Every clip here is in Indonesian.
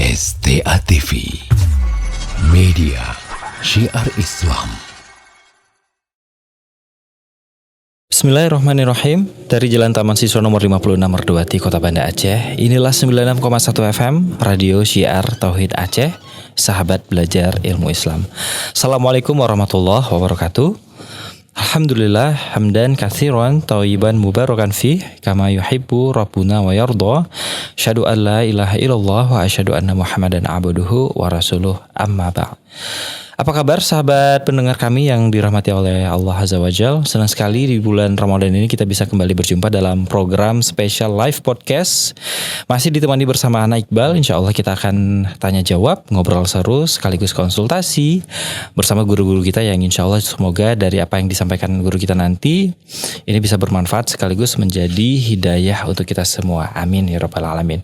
STA TV Media Syiar Islam. Bismillahirrahmanirrahim. Dari Jalan Taman Siswa nomor 56 Merdowati, Kota Banda Aceh. Inilah 96,1 FM Radio Syiar Tauhid Aceh, sahabat belajar ilmu Islam. Assalamualaikum warahmatullahi wabarakatuh. Alhamdulillah hamdan katsiran thayyiban mubarakan fi kama yuhibbu rabbuna wa yarda. Asyhadu an la ilaha illallah wa asyhadu anna Muhammadan abduhu wa rasuluh, amma ba'd. Apa kabar sahabat pendengar kami yang dirahmati oleh Allah Azza wa Jalla? Senang sekali di bulan Ramadan ini kita bisa kembali berjumpa dalam program spesial live podcast. Masih ditemani bersama Ana Iqbal. Insya Allah kita akan tanya jawab, ngobrol seru, sekaligus konsultasi bersama guru-guru kita yang insya Allah semoga dari apa yang disampaikan guru kita nanti ini bisa bermanfaat sekaligus menjadi hidayah untuk kita semua. Amin ya rabbal alamin.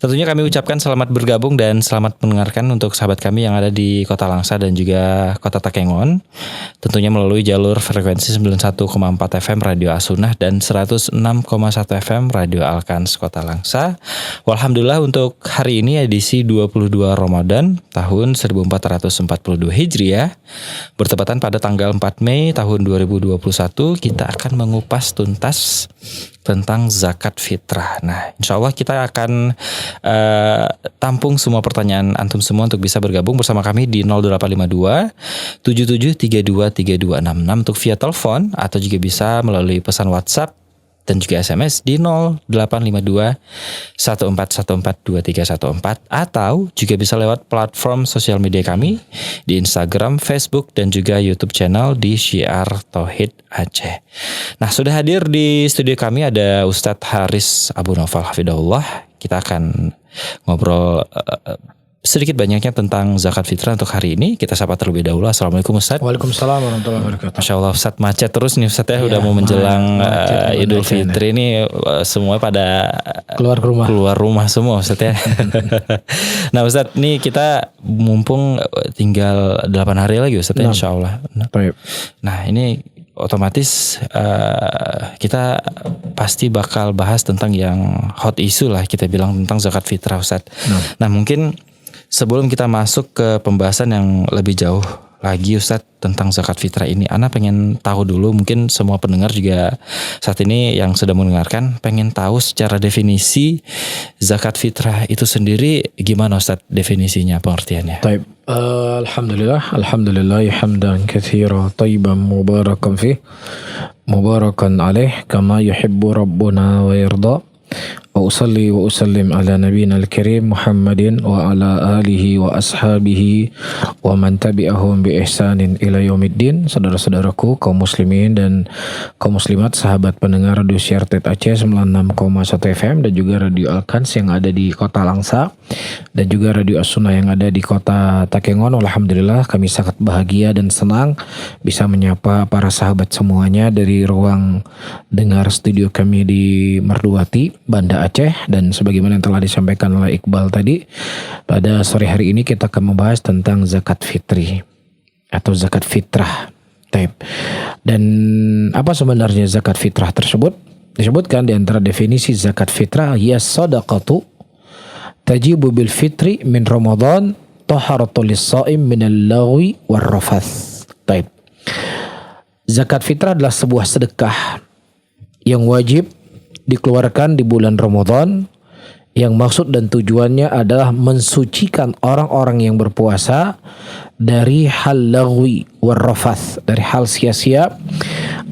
Tentunya kami ucapkan selamat bergabung dan selamat mendengarkan untuk sahabat kami yang ada di Kota Langsa dan juga Kota Takengon, tentunya melalui jalur frekuensi 91,4 FM Radio As-Sunnah dan 106,1 FM Radio Al-Kans Kota Langsa. Alhamdulillah untuk hari ini edisi 22 Ramadan tahun 1442 Hijriah, bertepatan pada tanggal 4 Mei tahun 2021, kita akan mengupas tuntas tentang zakat fitrah. Nah, insya Allah kita akan tampung semua pertanyaan antum semua untuk bisa bergabung bersama kami di 0852 7732 3266 untuk via telepon, atau juga bisa melalui pesan WhatsApp dan juga SMS di 0852 1414 2314, atau juga bisa lewat platform sosial media kami di Instagram, Facebook, dan juga YouTube channel di Syiar Tauhid Aceh. Nah, sudah hadir di studio kami ada Ustadz Haris Abu Naufal Hafidahullah. Kita akan ngobrol sedikit banyaknya tentang zakat fitrah untuk hari ini. Kita sapa terlebih dahulu. Assalamualaikum Ustadz. Waalaikumsalam warahmatullahi wabarakatuh. Masya Allah Ustadz, macet terus nih Ustadz ya. Udah mau menjelang Idul Fitri ini semua pada keluar rumah semua Ustadz ya. Nah Ustadz, nih kita mumpung tinggal 8 hari lagi Ustadz ya, insya Allah. Nah ini otomatis kita pasti bakal bahas tentang yang hot issue lah, kita bilang tentang zakat fitrah Ustadz. Nah mungkin sebelum kita masuk ke pembahasan yang lebih jauh lagi Ustadz tentang zakat fitrah ini, Ana pengen tahu dulu, mungkin semua pendengar juga saat ini yang sedang mendengarkan pengen tahu secara definisi zakat fitrah itu sendiri gimana Ustadz definisinya, pengertiannya. Baik, alhamdulillah hamdan katsiran thayyiban mubarakan fih mubarakan alaih kama yuhibbu rabbuna wa yarda. Wa usalli wa usallim ala nabiyina al-karim Muhammadin wa ala alihi wa ashabihi wa man tabi'ahum bi ihsanin ila yaumiddin. Saudara-saudaraku kaum muslimin dan kaum muslimat, sahabat pendengar Radio Syiar Tauhid Aceh 96,1 FM dan juga Radio Al-Kans yang ada di Kota Langsa dan juga Radio As-Sunnah yang ada di Kota Takengon. Alhamdulillah kami sangat bahagia dan senang bisa menyapa para sahabat semuanya dari ruang dengar studio kami di Merdowati, Banda Aceh. Dan sebagaimana yang telah disampaikan oleh Iqbal tadi, pada sore hari ini kita akan membahas tentang zakat fitri atau zakat fitrah. Dan apa sebenarnya zakat fitrah tersebut? Disebutkan di antara definisi zakat fitrah, ya sadaqatu tajibu bil fitri min Ramadan taharatul lis-shaim minal lagwi war rafath. Zakat fitrah adalah sebuah sedekah yang wajib dikeluarkan di bulan Ramadan, yang maksud dan tujuannya adalah mensucikan orang-orang yang berpuasa dari hal lagwi warrafath, dari hal sia-sia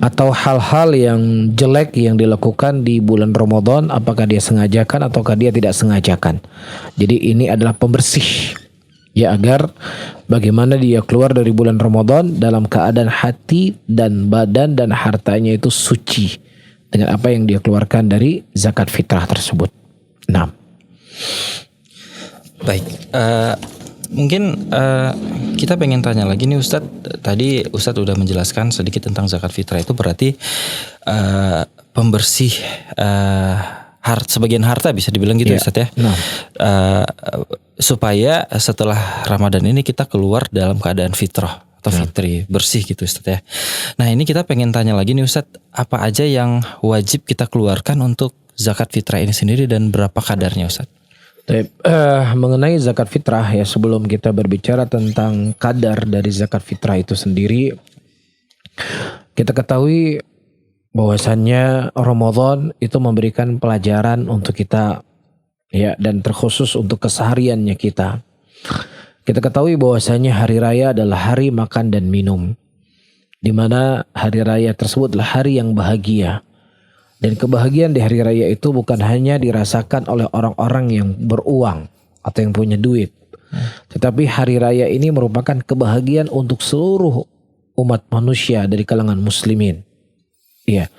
atau hal-hal yang jelek yang dilakukan di bulan Ramadan, apakah dia sengajakan ataukah dia tidak sengajakan. Jadi ini adalah pembersih, ya, agar bagaimana dia keluar dari bulan Ramadan dalam keadaan hati dan badan dan hartanya itu suci dengan apa yang dia keluarkan dari zakat fitrah tersebut. Nah, baik, mungkin kita pengen tanya lagi nih Ustadz. Tadi Ustadz udah menjelaskan sedikit tentang zakat fitrah itu berarti pembersih sebagian harta, bisa dibilang gitu ya Ustadz ya. Supaya setelah Ramadan ini kita keluar dalam keadaan fitrah atau fitri, bersih gitu Ustadz ya. Nah ini kita pengen tanya lagi nih Ustadz, apa aja yang wajib kita keluarkan untuk zakat fitrah ini sendiri dan berapa kadarnya Ustadz? Baik, mengenai zakat fitrah ya, sebelum kita berbicara tentang kadar dari zakat fitrah itu sendiri, kita ketahui bahwasannya Ramadan itu memberikan pelajaran untuk kita ya, dan terkhusus untuk kesehariannya kita. Kita ketahui bahwasannya hari raya adalah hari makan dan minum, di mana hari raya tersebut adalah hari yang bahagia. Dan kebahagiaan di hari raya itu bukan hanya dirasakan oleh orang-orang yang beruang atau yang punya duit. Tetapi hari raya ini merupakan kebahagiaan untuk seluruh umat manusia dari kalangan muslimin. Iya.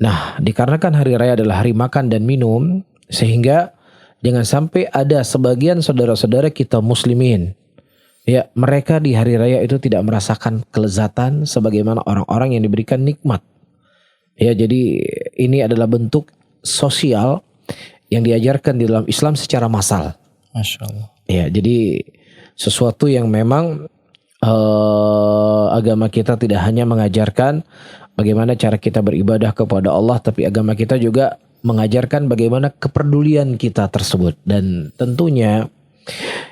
Nah, dikarenakan hari raya adalah hari makan dan minum, sehingga jangan sampai ada sebagian saudara-saudara kita muslimin, ya, mereka di hari raya itu tidak merasakan kelezatan sebagaimana orang-orang yang diberikan nikmat. Ya, jadi ini adalah bentuk sosial yang diajarkan di dalam Islam secara massal. Masya Allah. Ya, jadi sesuatu yang memang agama kita tidak hanya mengajarkan bagaimana cara kita beribadah kepada Allah, tapi agama kita juga mengajarkan bagaimana kepedulian kita tersebut. Dan tentunya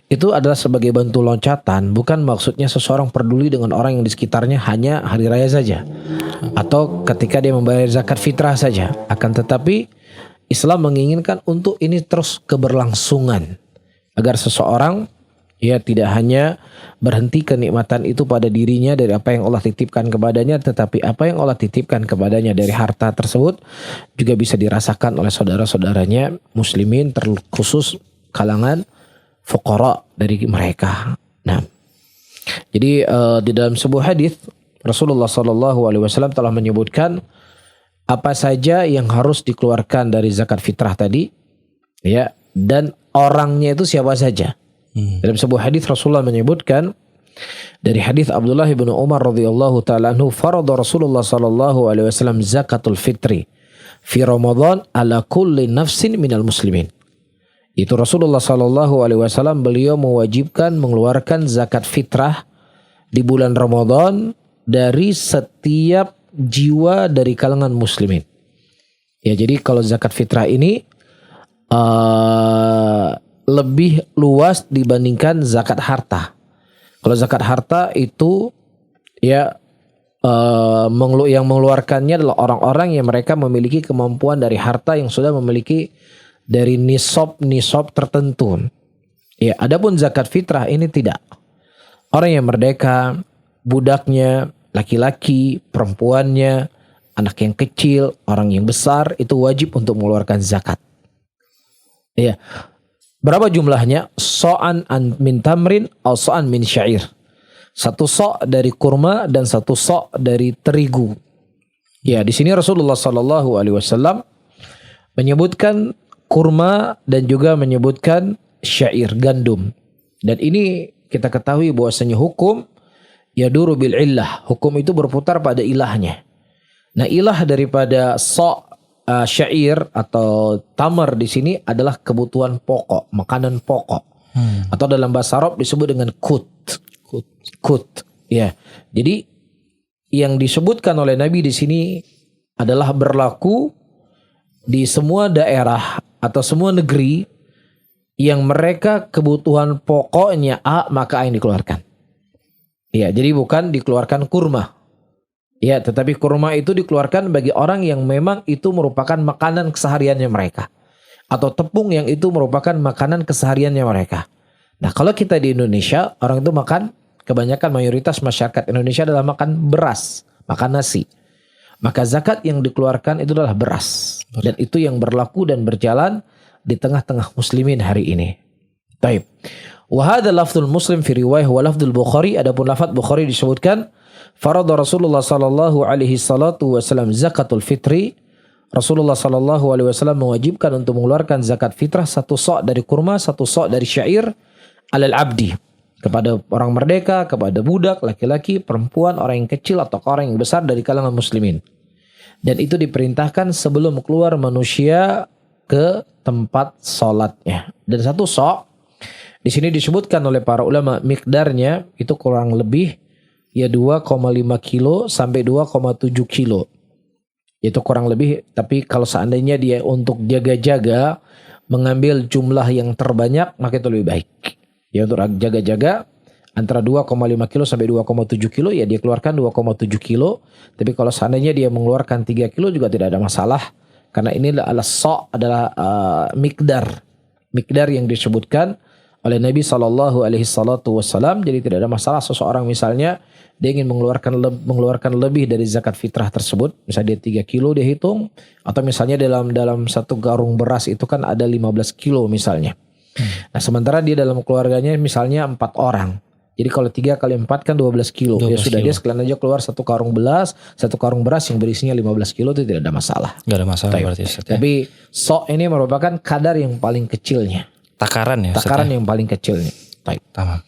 itu adalah sebagai bentuk loncatan, bukan maksudnya seseorang peduli dengan orang yang di sekitarnya hanya hari raya saja, atau ketika dia membayar zakat fitrah saja. Akan tetapi Islam menginginkan untuk ini terus keberlangsungan, agar seseorang ya tidak hanya berhenti kenikmatan itu pada dirinya dari apa yang Allah titipkan kepadanya, tetapi apa yang Allah titipkan kepadanya dari harta tersebut juga bisa dirasakan oleh saudara-saudaranya muslimin, terkhusus kalangan fuqara dari mereka. Nah, jadi di dalam sebuah hadis Rasulullah SAW telah menyebutkan apa saja yang harus dikeluarkan dari zakat fitrah tadi, ya, dan orangnya itu siapa saja. Dalam sebuah hadis Rasulullah menyebutkan dari hadis Abdullah bin Umar radhiyallahu taala anhu, farada Rasulullah sallallahu alaihi wasallam zakatul fitri fi Ramadan ala kulli nafsin minal muslimin. Itu Rasulullah sallallahu alaihi wasallam beliau mewajibkan mengeluarkan zakat fitrah di bulan Ramadan dari setiap jiwa dari kalangan muslimin. Ya, jadi kalau zakat fitrah ini lebih luas dibandingkan zakat harta. Kalau zakat harta itu ya yang mengeluarkannya adalah orang-orang yang mereka memiliki kemampuan dari harta yang sudah memiliki dari nisab tertentu. Ya, adapun zakat fitrah ini tidak. Orang yang merdeka, budaknya, laki-laki, perempuannya, anak yang kecil, orang yang besar itu wajib untuk mengeluarkan zakat. Ya. Berapa jumlahnya? So'an min tamrin atau so'an min syair. Satu so' dari kurma dan satu so' dari terigu. Ya, di sini Rasulullah SAW menyebutkan kurma dan juga menyebutkan syair, gandum. Dan ini kita ketahui bahwasanya hukum yaduru bil illah. Hukum itu berputar pada ilahnya. Nah, ilah daripada so' syair atau tamar di sini adalah kebutuhan pokok, makanan pokok. Atau dalam bahasa Arab disebut dengan kut. Ya. Jadi yang disebutkan oleh Nabi di sini adalah berlaku di semua daerah atau semua negeri yang mereka kebutuhan pokoknya A, maka A yang dikeluarkan. Ya, jadi bukan dikeluarkan kurma. Ya, tetapi kurma itu dikeluarkan bagi orang yang memang itu merupakan makanan kesehariannya mereka. Atau tepung yang itu merupakan makanan kesehariannya mereka. Nah, kalau kita di Indonesia, orang itu makan, kebanyakan mayoritas masyarakat Indonesia adalah makan beras, makan nasi. Maka zakat yang dikeluarkan itu adalah beras. Dan itu yang berlaku dan berjalan di tengah-tengah muslimin hari ini. Baik. Wa hadza lafdzul Muslim fi riwayah wa lafdzul Bukhari, adapun lafaz Bukhari disebutkan farada Rasulullah sallallahu alaihi salatu wasallam zakatul fitri. Rasulullah sallallahu alaihi wasallam mewajibkan untuk mengeluarkan zakat fitrah satu sok dari kurma, satu sok dari syair alal abdi, kepada orang merdeka, kepada budak, laki-laki, perempuan, orang yang kecil atau orang yang besar dari kalangan muslimin. Dan itu diperintahkan sebelum keluar manusia ke tempat sholatnya. Dan satu sok di sini disebutkan oleh para ulama mikdarnya itu kurang lebih ya 2,5 kilo sampai 2,7 kilo. Itu kurang lebih, tapi kalau seandainya dia untuk jaga-jaga mengambil jumlah yang terbanyak, maka itu lebih baik. Ya, untuk jaga-jaga antara 2,5 kilo sampai 2,7 kilo, ya dia keluarkan 2,7 kilo. Tapi kalau seandainya dia mengeluarkan 3 kilo juga tidak ada masalah. Karena ini adalah mikdar yang disebutkan oleh Nabi SAW. Jadi tidak ada masalah seseorang misalnya dia ingin mengeluarkan lebih dari zakat fitrah tersebut. Misalnya dia 3 kilo dia hitung. Atau misalnya dalam satu karung beras itu kan ada 15 kilo misalnya. Nah sementara dia dalam keluarganya misalnya 4 orang. Jadi kalau 3 kali 4 kan 12 kilo. Ya sudah kilo. Dia sekalian aja keluar satu karung beras yang berisinya 15 kilo itu tidak ada masalah. Gak ada masalah berarti Ustaz, ya? Tapi ini merupakan kadar yang paling kecilnya. Takaran ya Ustaz, Takaran yang paling kecilnya. Tamam.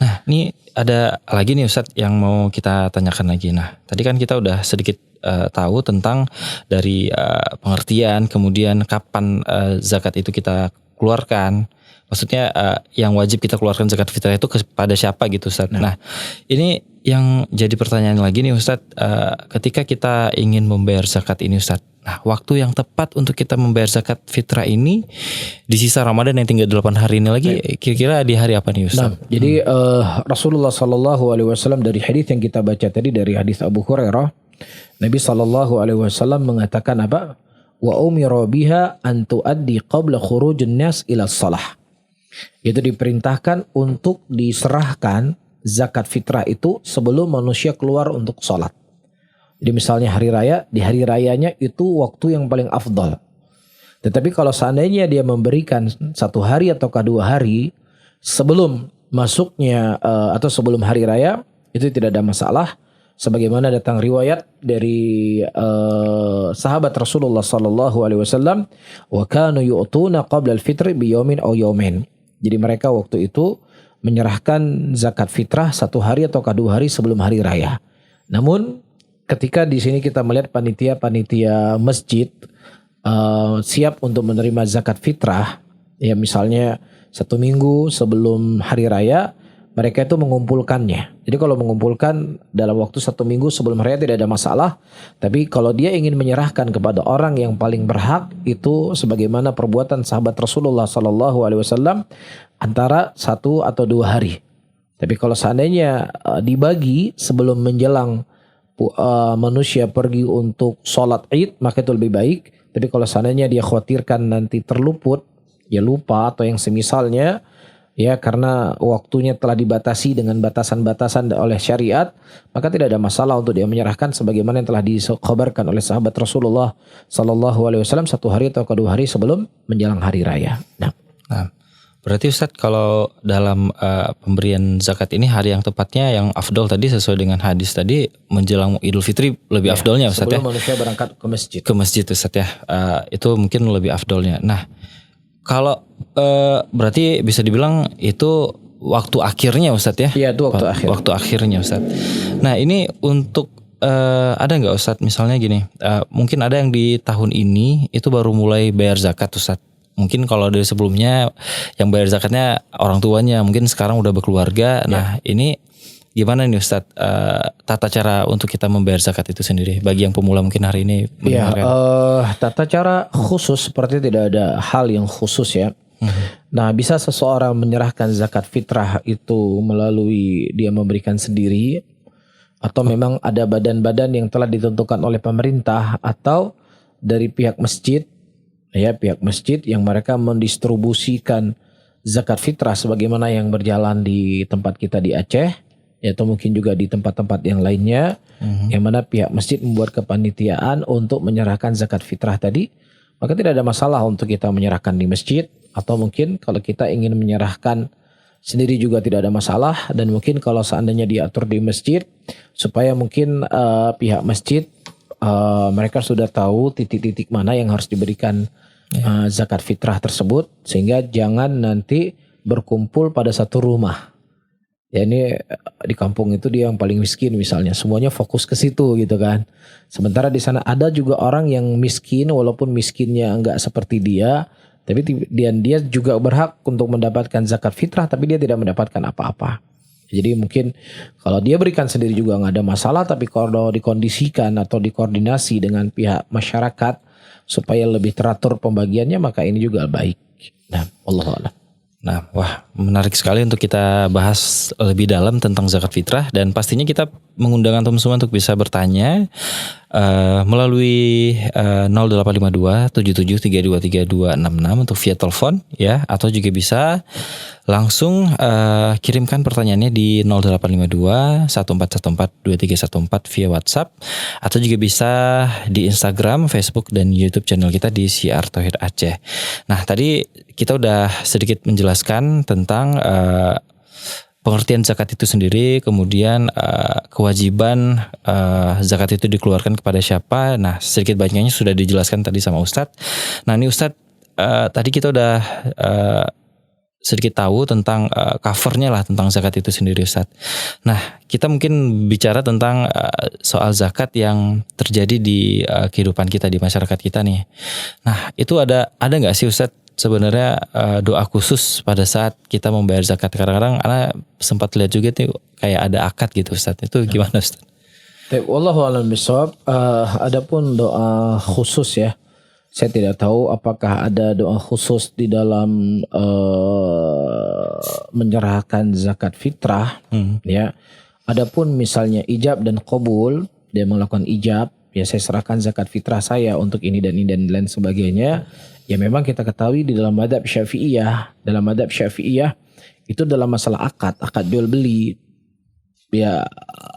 Nah ini ada lagi nih Ustaz yang mau kita tanyakan lagi. Nah tadi kan kita udah sedikit tahu tentang dari pengertian, kemudian kapan zakat itu kita keluarkan. Maksudnya yang wajib kita keluarkan zakat fitrah itu kepada siapa gitu Ustaz. Nah ini yang jadi pertanyaan lagi nih Ustaz, ketika kita ingin membayar zakat ini Ustaz, nah waktu yang tepat untuk kita membayar zakat fitrah ini di sisa Ramadan yang tinggal 8 hari ini lagi, kira-kira di hari apa nih Ustaz? Nah, jadi Rasulullah SAW dari hadis yang kita baca tadi, dari hadis Abu Hurairah, Nabi SAW mengatakan apa? Wa umira biha an tuaddi qabla khurujun nas ila shalah. Itu diperintahkan untuk diserahkan zakat fitrah itu sebelum manusia keluar untuk sholat. Jadi misalnya hari raya, di hari rayanya itu waktu yang paling afdal. Tetapi kalau seandainya dia memberikan 1 hari atau 2 hari sebelum masuknya atau sebelum hari raya, itu tidak ada masalah. Sebagaimana datang riwayat dari sahabat Rasulullah SAW, wa kanu yu'tuna qabla al-fitri bi yawmin aw yawmain. Jadi mereka waktu itu menyerahkan zakat fitrah 1 hari atau 2 hari sebelum hari raya. Namun ketika di sini kita melihat panitia masjid siap untuk menerima zakat fitrah, ya misalnya 1 minggu sebelum hari raya, mereka itu mengumpulkannya. Jadi kalau mengumpulkan dalam waktu 1 minggu sebelum raya tidak ada masalah. Tapi kalau dia ingin menyerahkan kepada orang yang paling berhak, itu sebagaimana perbuatan sahabat Rasulullah SAW antara 1 atau 2 hari. Tapi kalau seandainya dibagi sebelum menjelang manusia pergi untuk sholat Id, maka itu lebih baik. Tapi kalau seandainya dia khawatirkan nanti terluput, ya lupa atau yang semisalnya, ya karena waktunya telah dibatasi dengan batasan-batasan oleh syariat, maka tidak ada masalah untuk dia menyerahkan sebagaimana yang telah dikhabarkan oleh sahabat Rasulullah SAW 1 hari atau 2 hari sebelum menjelang hari raya. Nah berarti Ustadz kalau dalam pemberian zakat ini hari yang tepatnya yang afdol tadi sesuai dengan hadis tadi menjelang Idul Fitri lebih afdolnya Ustadz ya. Sebelum manusia berangkat ke masjid. Ke masjid Ustadz ya, itu mungkin lebih afdolnya. Nah kalau berarti bisa dibilang itu waktu akhirnya Ustadz ya? Iya itu waktu akhirnya Ustadz. Nah ini untuk ada nggak Ustadz misalnya gini, mungkin ada yang di tahun ini itu baru mulai bayar zakat Ustadz. Mungkin kalau dari sebelumnya yang bayar zakatnya orang tuanya, mungkin sekarang udah berkeluarga. Nah ini gimana nih Ustadz tata cara untuk kita membayar zakat itu sendiri bagi yang pemula mungkin hari ini? Iya, tata cara khusus seperti tidak ada hal yang khusus ya. Nah bisa seseorang menyerahkan zakat fitrah itu melalui dia memberikan sendiri, atau memang ada badan-badan yang telah ditentukan oleh pemerintah atau dari pihak masjid, ya pihak masjid yang mereka mendistribusikan zakat fitrah sebagaimana yang berjalan di tempat kita di Aceh, ya, atau mungkin juga di tempat-tempat yang lainnya, yang mana pihak masjid membuat kepanitiaan untuk menyerahkan zakat fitrah tadi, maka tidak ada masalah untuk kita menyerahkan di masjid, atau mungkin kalau kita ingin menyerahkan sendiri juga tidak ada masalah. Dan mungkin kalau seandainya diatur di masjid supaya mungkin pihak masjid mereka sudah tahu titik-titik mana yang harus diberikan zakat fitrah tersebut, sehingga jangan nanti berkumpul pada satu rumah. Ya ini di kampung itu dia yang paling miskin misalnya, semuanya fokus ke situ gitu kan. Sementara di sana ada juga orang yang miskin, walaupun miskinnya enggak seperti dia, tapi dia juga berhak untuk mendapatkan zakat fitrah, tapi dia tidak mendapatkan apa-apa. Jadi mungkin kalau dia berikan sendiri juga nggak ada masalah, tapi kalau dikondisikan atau dikoordinasi dengan pihak masyarakat supaya lebih teratur pembagiannya, maka ini juga baik. Nah, wallahu a'lam. Nah, wah, menarik sekali untuk kita bahas lebih dalam tentang zakat fitrah, dan pastinya kita mengundang antum semua untuk bisa bertanya melalui 0852 77323266 untuk via telepon ya, atau juga bisa langsung kirimkan pertanyaannya di 0852 1414 2314 via WhatsApp, atau juga bisa di Instagram, Facebook, dan YouTube channel kita di Syiar Tauhid Aceh. Nah, tadi kita udah sedikit menjelaskan tentang pengertian zakat itu sendiri, kemudian kewajiban zakat itu dikeluarkan kepada siapa. Nah, sedikit banyaknya sudah dijelaskan tadi sama Ustadz. Nah, ini Ustadz, tadi kita udah sedikit tahu tentang covernya lah tentang zakat itu sendiri, Ustadz. Nah, kita mungkin bicara tentang soal zakat yang terjadi di kehidupan kita, di masyarakat kita nih. Nah, itu ada nggak sih Ustadz sebenarnya doa khusus pada saat kita membayar zakat? Kadang-kadang anak sempat lihat juga tuh kayak ada akad gitu, Ustadz. Itu gimana, Ustadz? Wallahu a'lam bishawab. Adapun doa khusus ya, saya tidak tahu apakah ada doa khusus di dalam menyerahkan zakat fitrah ya. Adapun misalnya ijab dan qabul, dia melakukan ijab, ya saya serahkan zakat fitrah saya untuk ini dan lain sebagainya. Ya memang kita ketahui di dalam madhab Syafi'iyah, itu dalam masalah akad jual beli ya,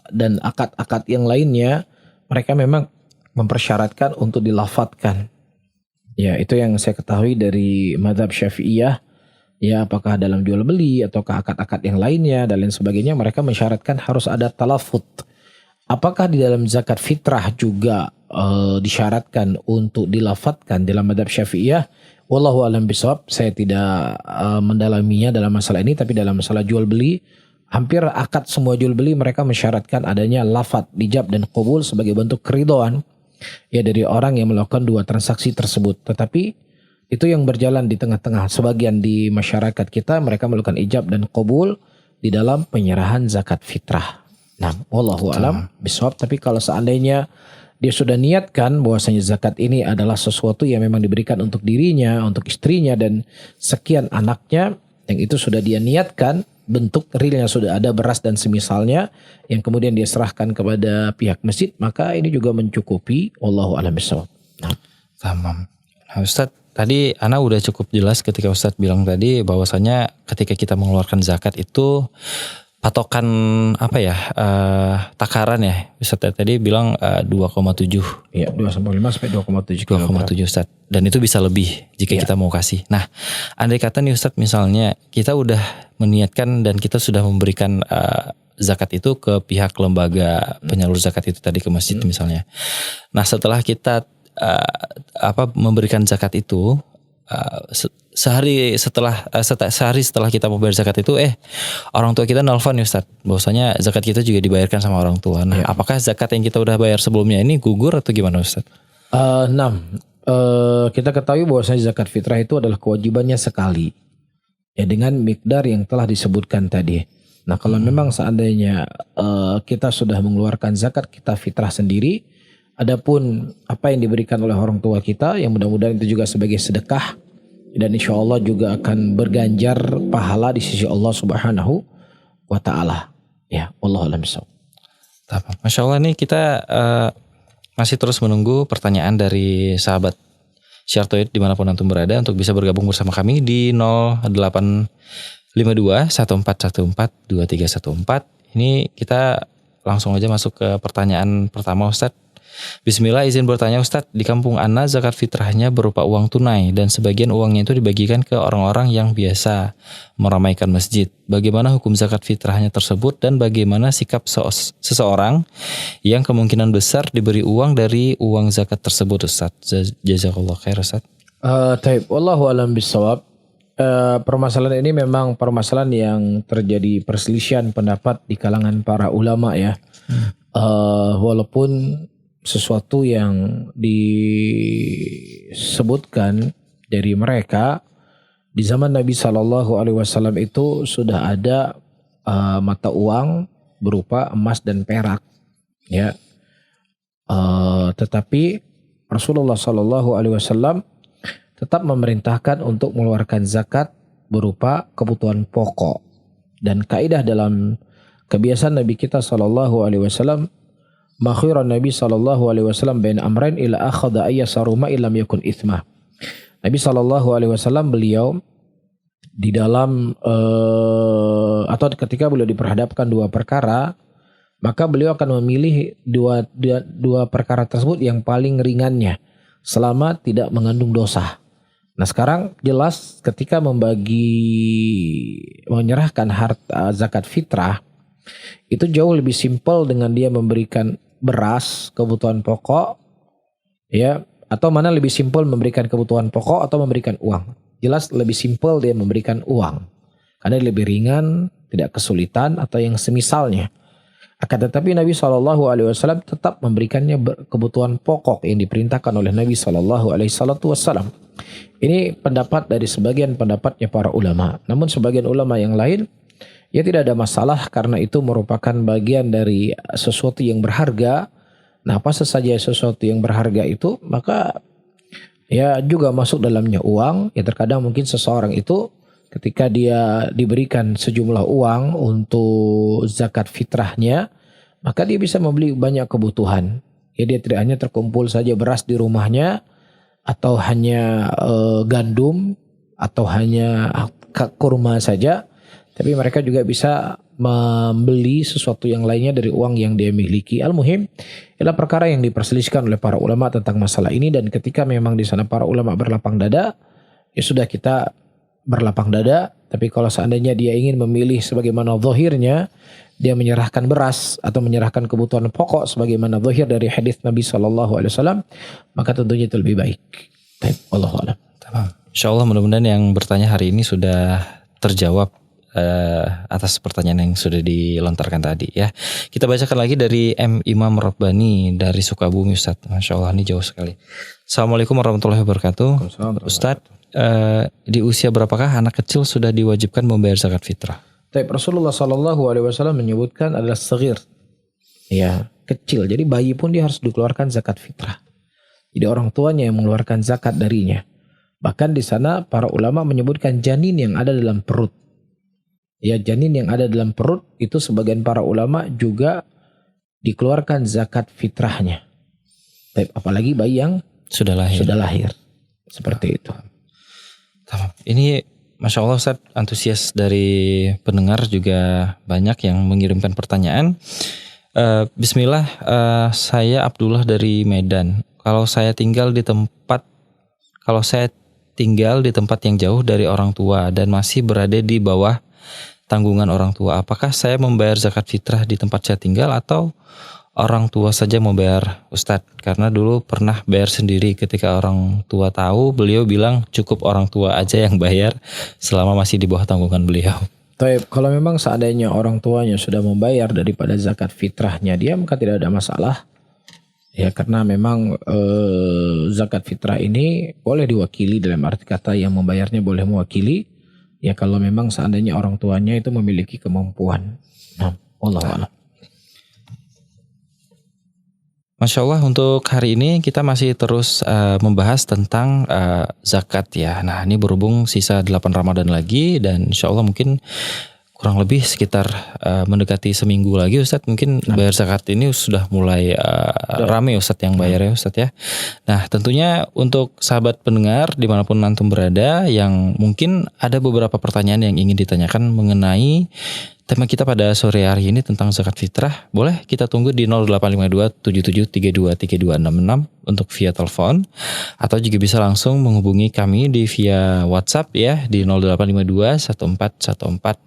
dan akad yang lainnya, mereka memang mempersyaratkan untuk dilafadzkan. Ya, itu yang saya ketahui dari madhab Syafi'iyah. Ya, apakah dalam jual beli ataukah akad-akad yang lainnya dan lain sebagainya, mereka mensyaratkan harus ada talafut. Apakah di dalam zakat fitrah juga disyaratkan untuk dilafadzkan dalam madhab Syafi'iyah? Wallahu a'lam bishawab. Saya tidak mendalaminya dalam masalah ini, tapi dalam masalah jual beli, hampir akad semua jual beli mereka mensyaratkan adanya lafadz ijab dan qabul sebagai bentuk keridhaan ya dari orang yang melakukan dua transaksi tersebut. Tetapi itu yang berjalan di tengah-tengah. Sebagian di masyarakat kita mereka melakukan ijab dan qabul di dalam penyerahan zakat fitrah. Nah, wallahu a'lam bishawab. Tapi kalau seandainya dia sudah niatkan bahwasanya zakat ini adalah sesuatu yang memang diberikan untuk dirinya, untuk istrinya dan sekian anaknya, yang itu sudah dia niatkan, bentuk realnya sudah ada, beras dan semisalnya, yang kemudian dia serahkan kepada pihak masjid, maka ini juga mencukupi. Wallahu a'lam bishawab. Tamam. Nah, Ustadz, tadi Ana udah cukup jelas ketika Ustadz bilang tadi bahwasanya ketika kita mengeluarkan zakat itu patokan apa ya, takaran ya, Ustadz tadi bilang 2,7 ya, 2,5 sampai 2,7 kg. 2,7 Ustadz, dan itu bisa lebih jika kita mau kasih. Nah, andai kata nih Ustadz, misalnya kita udah meniatkan dan kita sudah memberikan zakat itu ke pihak lembaga penyalur zakat itu tadi, ke masjid misalnya. Nah, setelah kita memberikan zakat itu, sehari setelah kita membayar zakat itu, orang tua kita nelfon ya Ustadz, bahwasanya zakat kita juga dibayarkan sama orang tua. Nah, apakah zakat yang kita udah bayar sebelumnya ini gugur atau gimana Ustadz? Kita ketahui bahwasanya zakat fitrah itu adalah kewajibannya sekali, ya, dengan mikdar yang telah disebutkan tadi. Nah, kalau memang seandainya kita sudah mengeluarkan zakat kita fitrah sendiri, adapun apa yang diberikan oleh orang tua kita, yang mudah-mudahan itu juga sebagai sedekah, dan insya Allah juga akan berganjar pahala di sisi Allah Subhanahu wa Ta'ala. Ya, wallahu a'lam bishawab. Masya Allah, nih kita masih terus menunggu pertanyaan dari sahabat Syiar Tauhid dimanapun antum berada untuk bisa bergabung bersama kami di 0852 1414 2314. Ini kita langsung aja masuk ke pertanyaan pertama, Ustadz. Bismillah, izin bertanya Ustadz, di kampung Ana zakat fitrahnya berupa uang tunai dan sebagian uangnya itu dibagikan ke orang-orang yang biasa meramaikan masjid. Bagaimana hukum zakat fitrahnya tersebut dan bagaimana sikap seseorang yang kemungkinan besar diberi uang dari uang zakat tersebut, Ustadz? Jazakallah khair, Ustadz. Taib, wallahu a'lam bishawab. Permasalahan ini memang permasalahan yang terjadi perselisihan pendapat di kalangan para ulama ya. Walaupun sesuatu yang disebutkan dari mereka di zaman Nabi SAW itu sudah ada mata uang berupa emas dan perak, ya. Tetapi Rasulullah Shallallahu Alaihi Wasallam tetap memerintahkan untuk mengeluarkan zakat berupa kebutuhan pokok. Dan kaidah dalam kebiasaan Nabi kita Shallallahu Alaihi Wasallam, makhiran Nabi Shallallahu Alaihi Wasallam bain amrain ila akhadha ayyasaruma illam yakun ithmah. Nabi Shallallahu Alaihi Wasallam beliau di dalam atau ketika beliau diperhadapkan dua perkara, maka beliau akan memilih dua perkara tersebut yang paling ringannya selama tidak mengandung dosa. Nah sekarang jelas ketika menyerahkan harta zakat fitrah itu jauh lebih simpel dengan dia memberikan beras kebutuhan pokok, ya, atau mana lebih simpel memberikan kebutuhan pokok atau memberikan uang. Jelas lebih simpel dia memberikan uang karena lebih ringan, tidak kesulitan atau yang semisalnya. Akan tetapi Nabi SAW tetap memberikannya kebutuhan pokok yang diperintahkan oleh Nabi SAW. Ini pendapat dari sebagian pendapatnya para ulama. Namun sebagian ulama yang lain, ya tidak ada masalah karena itu merupakan bagian dari sesuatu yang berharga. Nah apa saja sesuatu yang berharga itu, maka ya juga masuk dalamnya uang. Ya terkadang mungkin seseorang itu ketika dia diberikan sejumlah uang untuk zakat fitrahnya, maka dia bisa membeli banyak kebutuhan. Ya dia tidak hanya terkumpul saja beras di rumahnya, atau hanya gandum, atau hanya kurma saja, tapi mereka juga bisa membeli sesuatu yang lainnya dari uang yang dia miliki. Al-muhim adalah perkara yang diperselisihkan oleh para ulama tentang masalah ini, dan ketika memang di sana para ulama berlapang dada, ya sudah kita berlapang dada. Tapi kalau seandainya dia ingin memilih sebagaimana zahirnya, dia menyerahkan beras atau menyerahkan kebutuhan pokok sebagaimana zahir dari hadis Nabi SAW, maka tentunya itu lebih baik. Wallahu a'lam. Insyaallah mudah-mudahan yang bertanya hari ini sudah terjawab atas pertanyaan yang sudah dilontarkan tadi ya. Kita bacakan lagi dari M. Imam Rabbani dari Sukabumi, Ustaz. Masya Allah, ini jauh sekali. Assalamualaikum warahmatullahi wabarakatuh. Ustaz, di usia berapakah anak kecil sudah diwajibkan membayar zakat fitrah? Rasulullah SAW menyebutkan adalah saghir, ya, kecil. Jadi bayi pun dia harus dikeluarkan zakat fitrah. Jadi orang tuanya yang mengeluarkan zakat darinya. Bahkan di sana para ulama menyebutkan janin yang ada dalam perut. Ya, janin yang ada dalam perut itu sebagian para ulama juga dikeluarkan zakat fitrahnya. Apalagi bayi yang sudah lahir. Seperti itu. Ini Masya Allah Ustaz, antusias dari pendengar juga banyak yang mengirimkan pertanyaan. Bismillah, saya Abdullah dari Medan. Kalau saya tinggal di tempat yang jauh dari orang tua dan masih berada di bawah tanggungan orang tua, apakah saya membayar zakat fitrah di tempat saya tinggal atau orang tua saja membayar, Ustadz? Karena dulu pernah bayar sendiri, ketika orang tua tahu, beliau bilang cukup orang tua aja yang bayar selama masih di bawah tanggungan beliau. Kalau memang seandainya orang tuanya sudah membayar daripada zakat fitrahnya dia, maka tidak ada masalah. Ya, karena memang zakat fitrah ini boleh diwakili, dalam arti kata yang membayarnya boleh mewakili. Ya kalau memang seandainya orang tuanya itu memiliki kemampuan. Nah, wallahu a'lam. Masya Allah, untuk hari ini kita masih terus membahas tentang zakat ya. Nah ini berhubung sisa 8 Ramadan lagi, dan insya Allah mungkin kurang lebih sekitar mendekati seminggu lagi Ustadz, mungkin bayar zakat ini sudah mulai rame Ustadz yang bayar ya Ustadz ya. Nah tentunya untuk sahabat pendengar dimanapun antum berada yang mungkin ada beberapa pertanyaan yang ingin ditanyakan mengenai tema kita pada sore hari ini tentang zakat fitrah, boleh kita tunggu di 085277323266 untuk via telepon, atau juga bisa langsung menghubungi kami di via WhatsApp ya di 085214142314.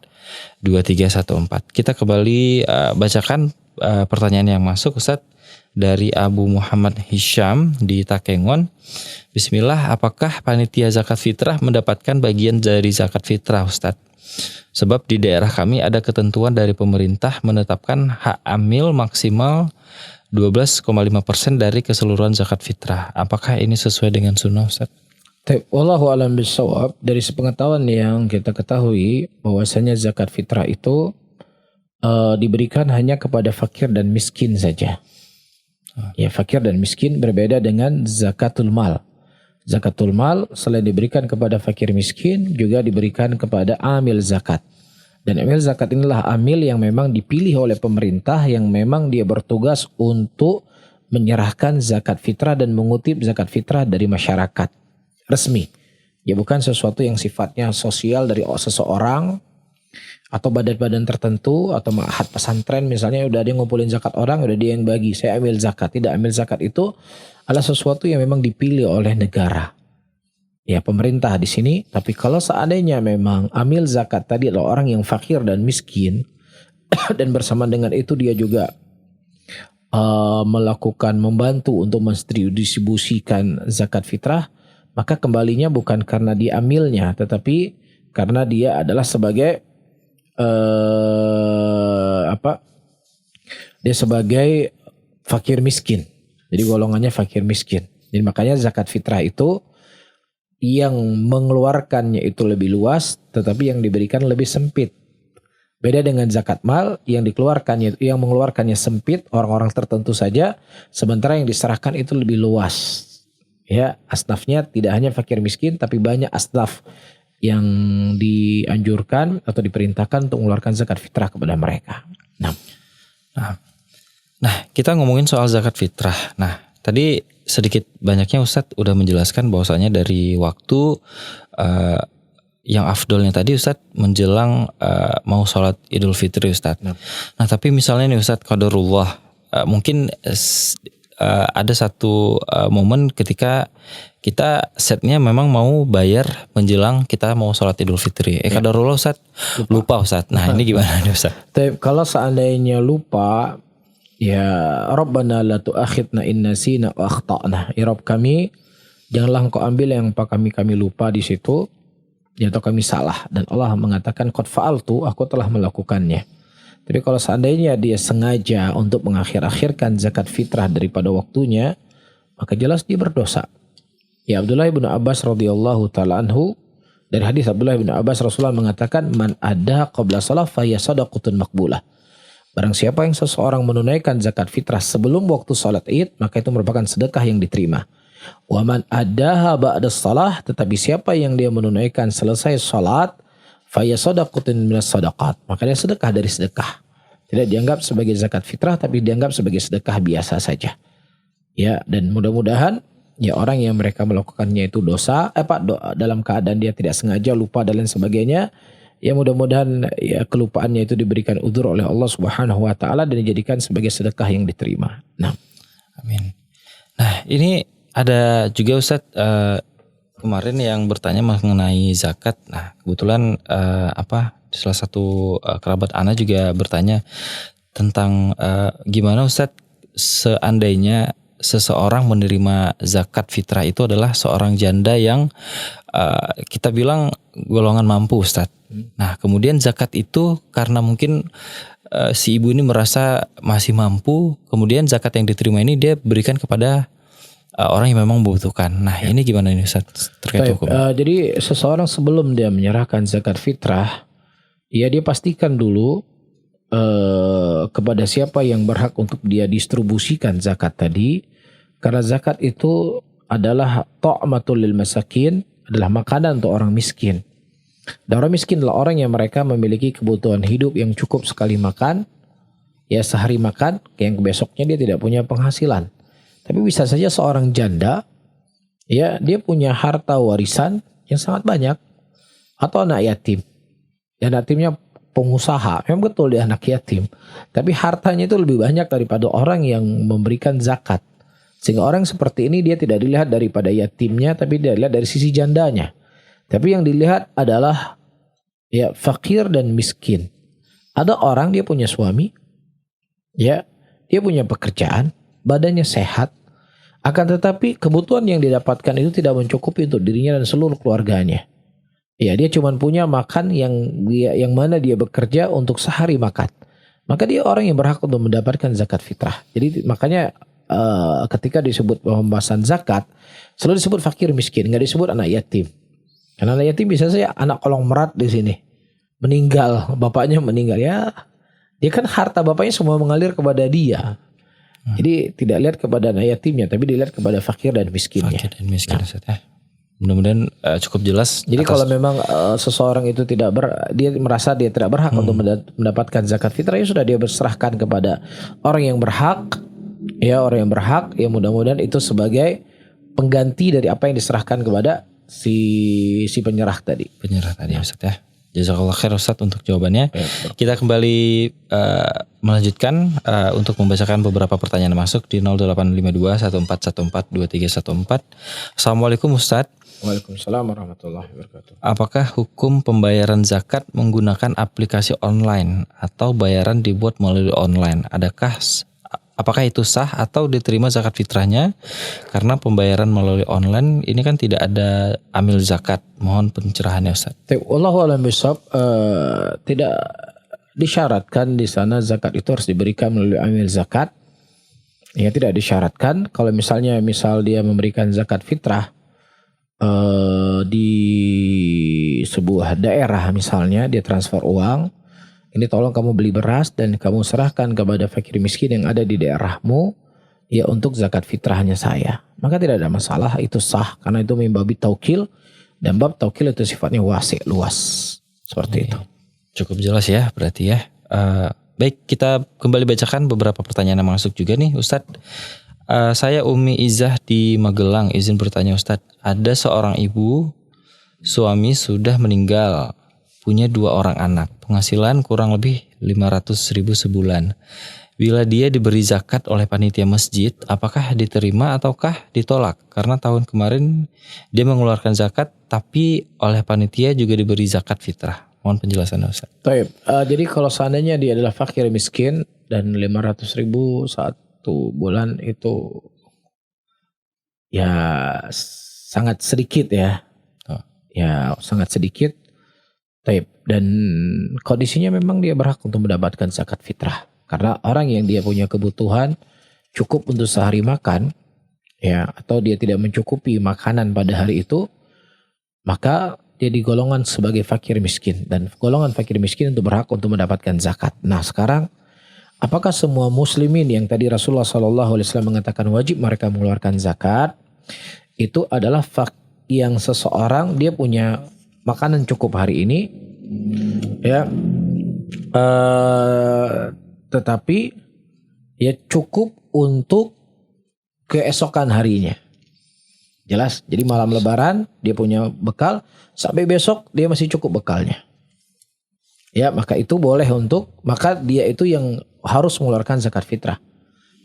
Kita kembali bacakan pertanyaan yang masuk Ustadz dari Abu Muhammad Hisham di Takengon. Bismillah, apakah panitia zakat fitrah mendapatkan bagian dari zakat fitrah Ustadz? Sebab di daerah kami ada ketentuan dari pemerintah menetapkan hak amil maksimal 12,5% dari keseluruhan zakat fitrah. Apakah ini sesuai dengan sunnah Ustaz? Wallahu a'lam bishawab. Dari sepengetahuan yang kita ketahui bahwasanya zakat fitrah itu diberikan hanya kepada fakir dan miskin saja. Ya, fakir dan miskin berbeda dengan zakatul mal. Zakatul mal selain diberikan kepada fakir miskin juga diberikan kepada amil zakat. Dan amil zakat inilah amil yang memang dipilih oleh pemerintah yang memang dia bertugas untuk menyerahkan zakat fitrah dan mengutip zakat fitrah dari masyarakat resmi. Ya, bukan sesuatu yang sifatnya sosial dari seseorang atau badan-badan tertentu atau ma'had pesantren misalnya udah dia ngumpulin zakat orang, udah dia yang bagi, saya ambil zakat. Tidak, ambil zakat itu adalah sesuatu yang memang dipilih oleh negara. Ya, pemerintah di sini. Tapi kalau seandainya memang amil zakat tadi adalah orang yang fakir dan miskin dan bersama dengan itu dia juga melakukan membantu untuk mendistribusikan zakat fitrah, maka kembalinya bukan karena dia amilnya, tetapi karena dia adalah sebagai dia sebagai fakir miskin. Jadi golongannya fakir miskin. Jadi makanya zakat fitrah itu yang mengeluarkannya itu lebih luas, tetapi yang diberikan lebih sempit. Beda dengan zakat mal yang mengeluarkannya sempit, orang-orang tertentu saja, sementara yang diserahkan itu lebih luas. Ya, asnafnya tidak hanya fakir miskin, tapi banyak asnaf yang dianjurkan atau diperintahkan untuk mengeluarkan zakat fitrah kepada mereka. Nah, kita ngomongin soal zakat fitrah. Nah, tadi sedikit banyaknya Ustadz udah menjelaskan bahwasanya dari waktu yang afdolnya tadi Ustadz menjelang mau sholat Idul Fitri Ustadz. Nah, tapi misalnya nih Ustadz qadarullah mungkin ada satu momen ketika kita setnya memang mau bayar menjelang kita mau sholat Idul Fitri. Qadarullah Ustadz lupa Ustadz. Nah, ini gimana nih Ustadz? Kalau seandainya lupa, ya Rabbana la tu'akhidna in nasina wa akhtana. Ya Rabb kami, janganlah engkau ambil yang kami lupa di situ, atau kami salah. Dan Allah mengatakan qad fa'altu, aku telah melakukannya. Tapi kalau seandainya dia sengaja untuk mengakhir-akhirkan zakat fitrah daripada waktunya, maka jelas dia berdosa. Ya, Abdullah bin Abbas radhiyallahu taala anhu, dari hadis Abdullah bin Abbas Rasulullah mengatakan man ada qabla shalah fa hiya shadaqatun maqbulah. Barang siapa yang seseorang menunaikan zakat fitrah sebelum waktu salat Id, maka itu merupakan sedekah yang diterima. Wa man addaha ba'da shalah, tetapi siapa yang dia menunaikan selesai salat, fa hiya shadaqatun minas shadaqat, maka dia sedekah dari sedekah. Tidak dianggap sebagai zakat fitrah, tapi dianggap sebagai sedekah biasa saja. Ya, dan mudah-mudahan ya orang yang mereka melakukannya itu dosa, dalam keadaan dia tidak sengaja, lupa dan lain sebagainya, ya mudah-mudahan ya kelupaannya itu diberikan udzur oleh Allah Subhanahu wa taala dan dijadikan sebagai sedekah yang diterima. Nah, amin. Nah, ini ada juga Ustadz kemarin yang bertanya mengenai zakat. Nah, kebetulan salah satu kerabat Ana juga bertanya tentang gimana Ustadz seandainya seseorang menerima zakat fitrah itu adalah seorang janda yang kita bilang golongan mampu Ustadz. Nah, kemudian zakat itu karena mungkin si ibu ini merasa masih mampu, kemudian zakat yang diterima ini dia berikan kepada orang yang memang membutuhkan. Nah, ini gimana ini Ustadz terkait hukum? Jadi seseorang sebelum dia menyerahkan zakat fitrah, ya dia pastikan dulu kepada siapa yang berhak untuk dia distribusikan zakat tadi, karena zakat itu adalah ta'matul lil masakin, adalah makanan untuk orang miskin. Dan orang miskin adalah orang yang mereka memiliki kebutuhan hidup yang cukup sekali makan, ya sehari makan, yang besoknya dia tidak punya penghasilan. Tapi bisa saja seorang janda, ya dia punya harta warisan yang sangat banyak, atau anak yatim. Ya, anak yatimnya pengusaha, memang betul dia anak yatim, tapi hartanya itu lebih banyak daripada orang yang memberikan zakat. Sehingga orang seperti ini dia tidak dilihat daripada yatimnya, tapi dia dilihat dari sisi jandanya. Tapi yang dilihat adalah ya fakir dan miskin. Ada orang dia punya suami, ya dia punya pekerjaan, badannya sehat, akan tetapi kebutuhan yang didapatkan itu tidak mencukupi untuk dirinya dan seluruh keluarganya. Ya, dia cuma punya makan yang mana dia bekerja untuk sehari makan. Maka dia orang yang berhak untuk mendapatkan zakat fitrah. Jadi makanya ketika disebut pembahasan zakat selalu disebut fakir miskin, nggak disebut anak yatim. Karena anak yatim bisa saja anak kolong merat di sini meninggal, bapaknya meninggal, ya dia kan harta bapaknya semua mengalir kepada dia. Jadi tidak lihat kepada anak yatimnya, tapi dilihat kepada fakir dan miskinnya. Fakir dan miskin, Ustaz ya. Mudah-mudahan cukup jelas. Jadi kalau memang seseorang itu dia merasa dia tidak berhak untuk mendapatkan zakat fitrah, ya sudah dia berserahkan kepada orang yang berhak. Ya, orang yang berhak, ya mudah-mudahan itu sebagai pengganti dari apa yang diserahkan kepada si penyerah tadi. Penyerah tadi, Ustaz ya. Jazakallah khair Ustaz untuk jawabannya. Kita kembali melanjutkan untuk membacakan beberapa pertanyaan masuk di 0852 1414 2314. Assalamualaikum Ustaz. Waalaikumsalam warahmatullahi wabarakatuh. Apakah hukum pembayaran zakat menggunakan aplikasi online atau bayaran dibuat melalui online? Apakah itu sah atau diterima zakat fitrahnya? Karena pembayaran melalui online ini kan tidak ada amil zakat. Mohon pencerahannya Ustaz. Wallahu a'lam bishawab, tidak disyaratkan di sana zakat itu harus diberikan melalui amil zakat. Ya, tidak disyaratkan. Kalau misal dia memberikan zakat fitrah di sebuah daerah, misalnya dia transfer uang, ini tolong kamu beli beras dan kamu serahkan kepada fakir miskin yang ada di daerahmu, ya untuk zakat fitrahnya saya. Maka tidak ada masalah, itu sah karena itu membabi taukil, dan bab taukil itu sifatnya wasi, luas. Seperti itu. Cukup jelas ya berarti ya. Baik, kita kembali bacakan beberapa pertanyaan yang masuk juga nih Ustadz. Saya Umi Izah di Magelang, izin bertanya Ustadz. Ada seorang ibu, suami sudah meninggal, punya 2 orang anak, penghasilan kurang lebih 500.000 sebulan. Bila dia diberi zakat oleh panitia masjid, apakah diterima ataukah ditolak? Karena tahun kemarin dia mengeluarkan zakat, tapi oleh panitia juga diberi zakat fitrah. Mohon penjelasan Ustaz. Baik, jadi kalau seandainya dia adalah fakir miskin dan 500.000 satu bulan itu ya sangat sedikit ya. Ya sangat sedikit. Dan kondisinya memang dia berhak untuk mendapatkan zakat fitrah. Karena orang yang dia punya kebutuhan cukup untuk sehari makan, ya, atau dia tidak mencukupi makanan pada hari itu, maka dia digolongan sebagai fakir miskin. Dan golongan fakir miskin itu berhak untuk mendapatkan zakat. Nah sekarang, apakah semua muslimin yang tadi Rasulullah SAW mengatakan wajib mereka mengeluarkan zakat, itu adalah yang seseorang dia punya makanan cukup hari ini, ya, tetapi ya cukup untuk keesokan harinya. Jelas. Jadi malam Lebaran dia punya bekal sampai besok dia masih cukup bekalnya. Ya, maka itu boleh maka dia itu yang harus mengeluarkan zakat fitrah.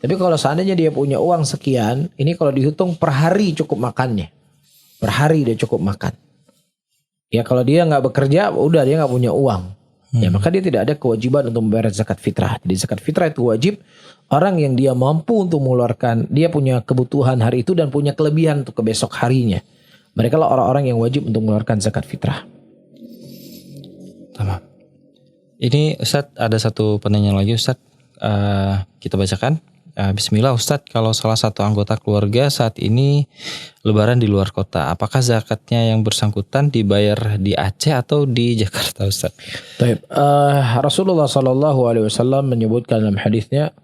Tapi kalau seandainya dia punya uang sekian, ini kalau dihitung per hari cukup makannya. Per hari dia cukup makan. Ya kalau dia nggak bekerja, udah dia nggak punya uang. Ya maka dia tidak ada kewajiban untuk membayar zakat fitrah. Jadi zakat fitrah itu wajib orang yang dia mampu untuk mengeluarkan, dia punya kebutuhan hari itu dan punya kelebihan untuk ke besok harinya. Mereka lah orang-orang yang wajib untuk mengeluarkan zakat fitrah. Tamam. Ini Ustadz ada satu pertanyaan lagi Ustadz. Kita bacakan. Bismillah Ustadz, kalau salah satu anggota keluarga saat ini lebaran di luar kota, apakah zakatnya yang bersangkutan dibayar di Aceh atau di Jakarta Ustadz? Baik, Rasulullah SAW menyebutkan dalam hadisnya,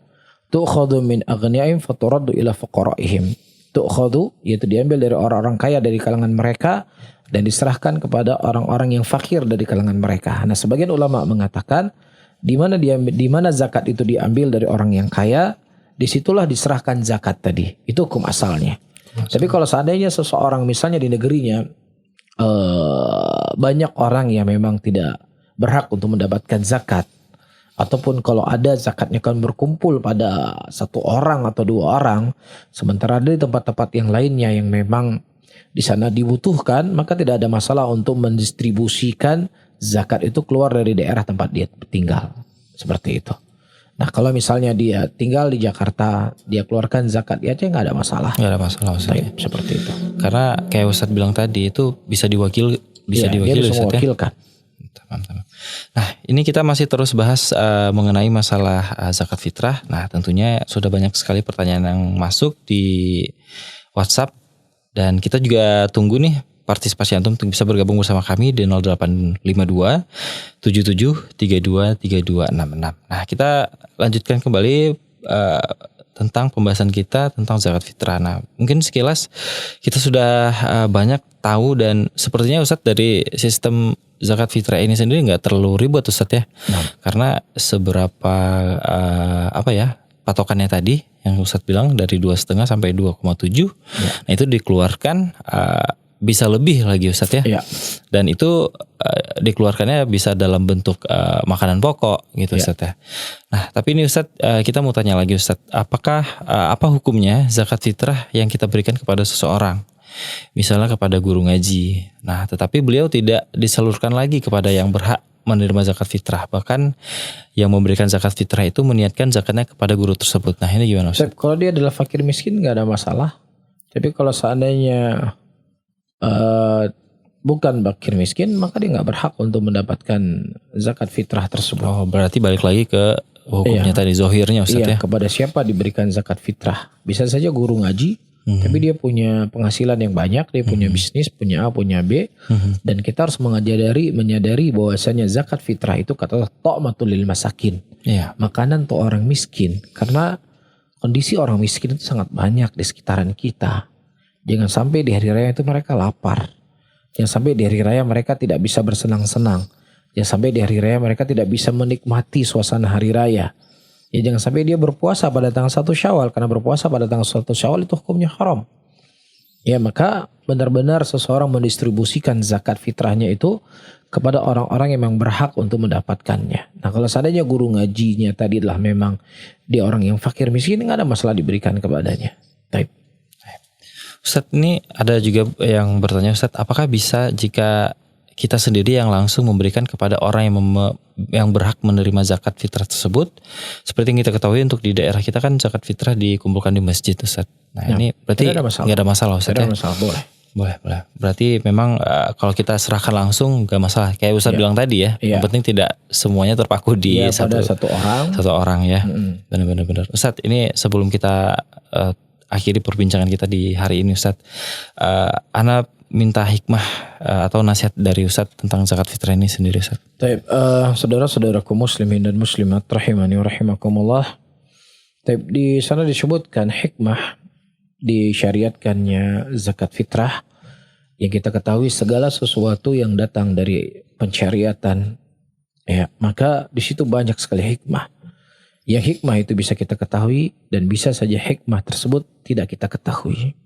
tu'khadhu min aghniyaihim faturaddu ila fuqaraihim. Tu'khadhu, yaitu diambil dari orang-orang kaya dari kalangan mereka dan diserahkan kepada orang-orang yang fakir dari kalangan mereka. Nah, sebagian ulama mengatakan di mana zakat itu diambil dari orang yang kaya, disitulah diserahkan zakat tadi. Itu hukum asalnya. Tapi kalau seandainya seseorang misalnya di negerinya banyak orang yang memang tidak berhak untuk mendapatkan zakat, ataupun kalau ada zakatnya kan berkumpul pada 1 orang atau 2 orang, sementara ada di tempat-tempat yang lainnya yang memang di sana dibutuhkan, maka tidak ada masalah untuk mendistribusikan zakat itu keluar dari daerah tempat dia tinggal. Seperti itu. Nah kalau misalnya dia tinggal di Jakarta, dia keluarkan zakat di Aceh, nggak ada masalah. Nggak ada masalah Ustaz. Seperti itu. Karena kayak Ustaz bilang tadi itu bisa diwakili dia bisa mewakilkan. Nah ini kita masih terus bahas mengenai masalah zakat fitrah. Nah tentunya sudah banyak sekali pertanyaan yang masuk di WhatsApp dan kita juga tunggu nih partisipasi antum untuk bisa bergabung bersama kami di 0852 77 32 32 66. Nah, kita lanjutkan kembali tentang pembahasan kita tentang zakat fitrah. Nah, mungkin sekilas kita sudah banyak tahu dan sepertinya Ustadz dari sistem zakat fitrah ini sendiri nggak terlalu ribet Ustadz ya. Karena seberapa patokannya tadi yang Ustadz bilang dari 2,5 sampai 2,7. Nah, itu dikeluarkan bisa lebih lagi Ustadz ya. Dan itu dikeluarkannya bisa dalam bentuk makanan pokok gitu Ustadz ya. Nah, tapi ini Ustadz kita mau tanya lagi Ustadz, apakah apa hukumnya zakat fitrah yang kita berikan kepada seseorang? Misalnya kepada guru ngaji. Nah, tetapi beliau tidak disalurkan lagi kepada yang berhak menerima zakat fitrah. Bahkan yang memberikan zakat fitrah itu meniatkan zakatnya kepada guru tersebut. Nah, ini gimana Ustadz? Kalau dia adalah fakir miskin nggak ada masalah. Tapi kalau seandainya bukan fakir miskin, maka dia nggak berhak untuk mendapatkan zakat fitrah tersebut. Oh, berarti balik lagi ke hukumnya tadi, zohirnya Ustadz ya. Kepada siapa diberikan zakat fitrah? Bisa saja guru ngaji, tapi dia punya penghasilan yang banyak, dia punya bisnis, punya A, punya B, dan kita harus menyadari bahwasanya zakat fitrah itu kata ta'matul lil masakin, makanan untuk orang miskin. Karena kondisi orang miskin itu sangat banyak di sekitaran kita. Jangan sampai di hari raya itu mereka lapar. Jangan sampai di hari raya mereka tidak bisa bersenang-senang. Jangan sampai di hari raya mereka tidak bisa menikmati suasana hari raya. Ya, jangan sampai dia berpuasa pada tanggal 1 Syawal. Karena berpuasa pada tanggal 1 Syawal itu hukumnya haram. Ya, maka benar-benar seseorang mendistribusikan zakat fitrahnya itu kepada orang-orang yang memang berhak untuk mendapatkannya. Nah, kalau seandainya guru ngajinya tadi adalah memang dia orang yang fakir miskin, nggak ada masalah diberikan kepadanya. Baik. Ustadz, ini ada juga yang bertanya Ustadz, apakah bisa jika kita sendiri yang langsung memberikan kepada orang yang berhak menerima zakat fitrah tersebut? Seperti yang kita ketahui untuk di daerah kita kan zakat fitrah dikumpulkan di masjid Ustadz. Nah, ini berarti nggak ada masalah Ustadz ya? Masalah, boleh. Berarti memang kalau kita serahkan langsung nggak masalah. Kayak Ustadz bilang tadi ya, yang penting tidak semuanya terpaku di satu orang ya. Benar-benar. Ustadz, ini sebelum kita akhiri perbincangan kita di hari ini Ustadz, Ana minta hikmah atau nasihat dari Ustadz tentang zakat fitrah ini sendiri Ustadz. Baik, saudara-saudaraku muslimin dan muslimat rahimani wa rahimakumullah. Baik, di sana disebutkan hikmah disyariatkannya zakat fitrah. Yang kita ketahui segala sesuatu yang datang dari pensyariatan, ya, maka di situ banyak sekali hikmah. Yang hikmah itu bisa kita ketahui dan bisa saja hikmah tersebut tidak kita ketahui.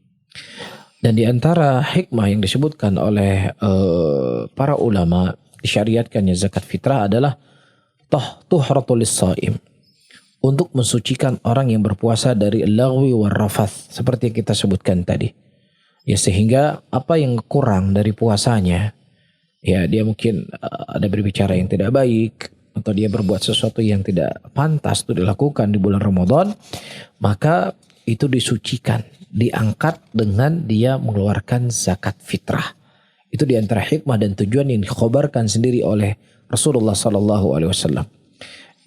Dan di antara hikmah yang disebutkan oleh para ulama disyariatkannya zakat fitrah adalah tuhratul lis-shaim, untuk mensucikan orang yang berpuasa dari lagwi war rafath, seperti yang kita sebutkan tadi. Ya, sehingga apa yang kurang dari puasanya, ya dia mungkin ada berbicara yang tidak baik, atau dia berbuat sesuatu yang tidak pantas itu dilakukan di bulan Ramadan, maka itu disucikan, diangkat dengan dia mengeluarkan zakat fitrah. Itu di antara hikmah dan tujuan yang dikhabarkan sendiri oleh Rasulullah SAW.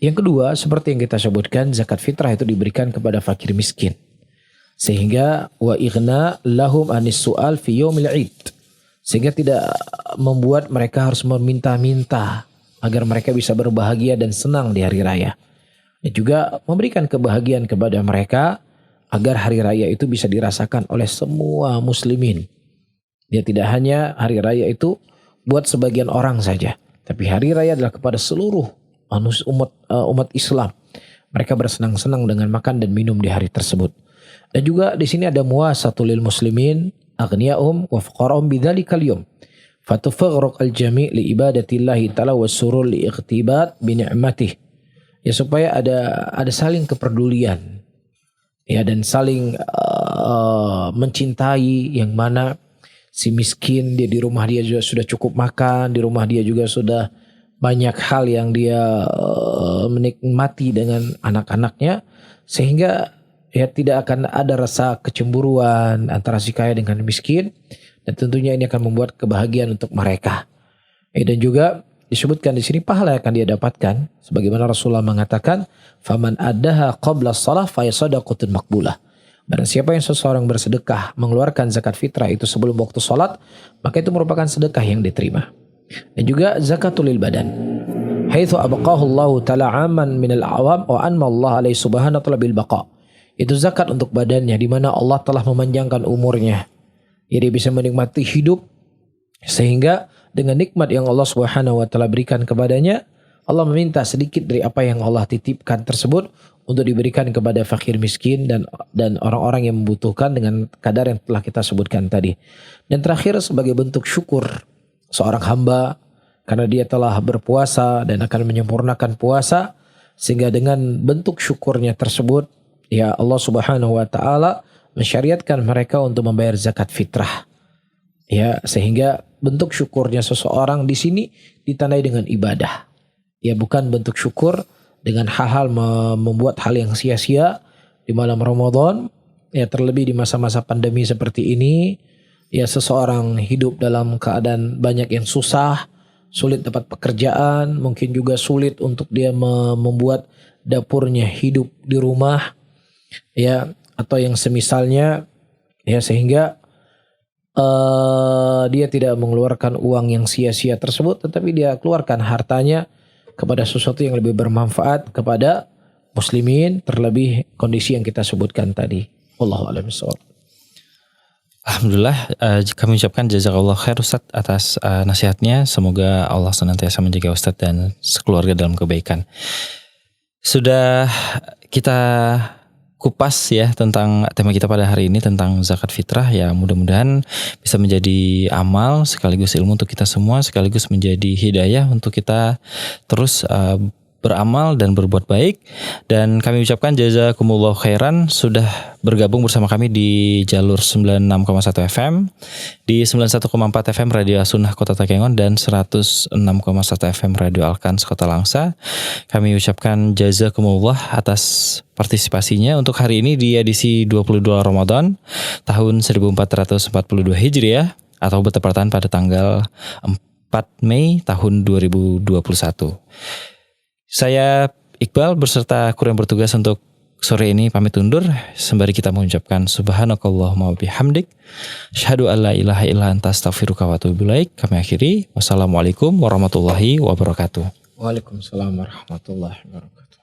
Yang kedua, seperti yang kita sebutkan, zakat fitrah itu diberikan kepada fakir miskin, sehingga wa ighna lahum anis su'al fi yaumil 'id, sehingga tidak membuat mereka harus meminta-minta agar mereka bisa berbahagia dan senang di hari raya. Dan juga memberikan kebahagiaan kepada mereka agar hari raya itu bisa dirasakan oleh semua muslimin. Dia tidak hanya hari raya itu buat sebagian orang saja, tapi hari raya adalah kepada seluruh umat Islam. Mereka bersenang-senang dengan makan dan minum di hari tersebut. Dan juga di sini ada muwasatul lil muslimin aghniyahum wa fuqarahum bidzalikal yawm. Fatufaghraq al-jami' li ibadatillahi ta'ala wa surur li iqtibat bi ni'matih. Ya, supaya ada saling kepedulian. Ya, dan saling mencintai, yang mana si miskin dia di rumah dia juga sudah cukup makan, di rumah dia juga sudah banyak hal yang dia menikmati dengan anak-anaknya, sehingga ya tidak akan ada rasa kecemburuan antara si kaya dengan miskin. Dan tentunya ini akan membuat kebahagiaan untuk mereka. Dan juga disebutkan di sini pahala yang akan dia dapatkan, sebagaimana Rasulullah mengatakan, "Faman addaha qabla shalah fa sadaqatun maqbulah." Barang siapa yang seseorang bersedekah mengeluarkan zakat fitrah itu sebelum waktu salat, maka itu merupakan sedekah yang diterima. Dan juga zakatul lil badan. Haitsu abqahu Allah ta'ala aman min al-awam wa anma Allah alaihi subhanahu wa ta'ala bil baqa. Itu zakat untuk badannya, di mana Allah telah memanjangkan umurnya. Dia bisa menikmati hidup, sehingga dengan nikmat yang Allah Subhanahu wa taala berikan kepadanya, Allah meminta sedikit dari apa yang Allah titipkan tersebut untuk diberikan kepada fakir miskin dan orang-orang yang membutuhkan dengan kadar yang telah kita sebutkan tadi. Dan terakhir, sebagai bentuk syukur seorang hamba karena dia telah berpuasa dan akan menyempurnakan puasa, sehingga dengan bentuk syukurnya tersebut, ya Allah Subhanahu wa taala mensyariatkan mereka untuk membayar zakat fitrah. Ya, sehingga bentuk syukurnya seseorang di sini ditandai dengan ibadah. Ya, bukan bentuk syukur dengan hal-hal membuat hal yang sia-sia di malam Ramadan. Ya, terlebih di masa-masa pandemi seperti ini, ya seseorang hidup dalam keadaan banyak yang susah, sulit dapat pekerjaan, mungkin juga sulit untuk dia membuat dapurnya hidup di rumah, ya, atau yang semisalnya, ya, sehingga dia tidak mengeluarkan uang yang sia-sia tersebut, tetapi dia keluarkan hartanya kepada sesuatu yang lebih bermanfaat kepada muslimin, terlebih kondisi yang kita sebutkan tadi. Wallahu a'lam bishawab. Alhamdulillah, kami ucapkan jazakallah khair Ustadz atas nasihatnya. Semoga Allah senantiasa menjaga Ustadz dan sekeluarga dalam kebaikan. Sudah kita kupas ya tentang tema kita pada hari ini tentang zakat fitrah, ya mudah-mudahan bisa menjadi amal sekaligus ilmu untuk kita semua, sekaligus menjadi hidayah untuk kita terus beramal dan berbuat baik. Dan kami ucapkan jazakumullah khairan sudah bergabung bersama kami di jalur 96,1 FM, di 91,4 FM Radio Sunnah Kota Takengon, dan 106,1 FM Radio Alkans Kota Langsa. Kami ucapkan jazakumullah atas partisipasinya untuk hari ini di edisi 22 Ramadan tahun 1442 Hijriah atau bertepatan pada tanggal 4 Mei tahun 2021. Saya Iqbal beserta kru yang bertugas untuk sore ini pamit undur sembari kita mengucapkan subhanakallahumma wa bihamdik asyhadu an la ilaha illa anta astaghfiruka wa atubu ilaik. Kami akhiri, wassalamualaikum warahmatullahi wabarakatuh. Waalaikumsalam warahmatullahi wabarakatuh.